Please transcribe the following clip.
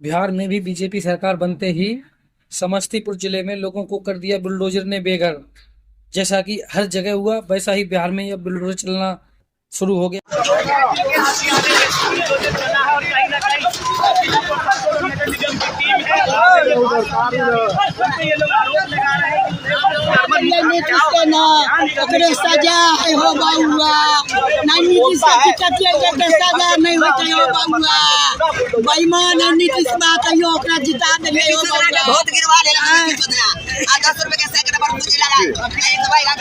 बिहार में भी बीजेपी सरकार बनते ही समस्तीपुर जिले में लोगों को कर दिया बुलडोजर ने बेघर। जैसा कि हर जगह हुआ वैसा ही बिहार में अब बुलडोजर चलना शुरू हो गया। सजा है हो बउआ नीतीश के सजा नहीं होते हो बउआ बेईमान है नीतीश बा कहियो ओकरा जिता देले हो बउआ बहुत गिरवा ले 10 रुपए के सैकड़ा पर पूंजी लगा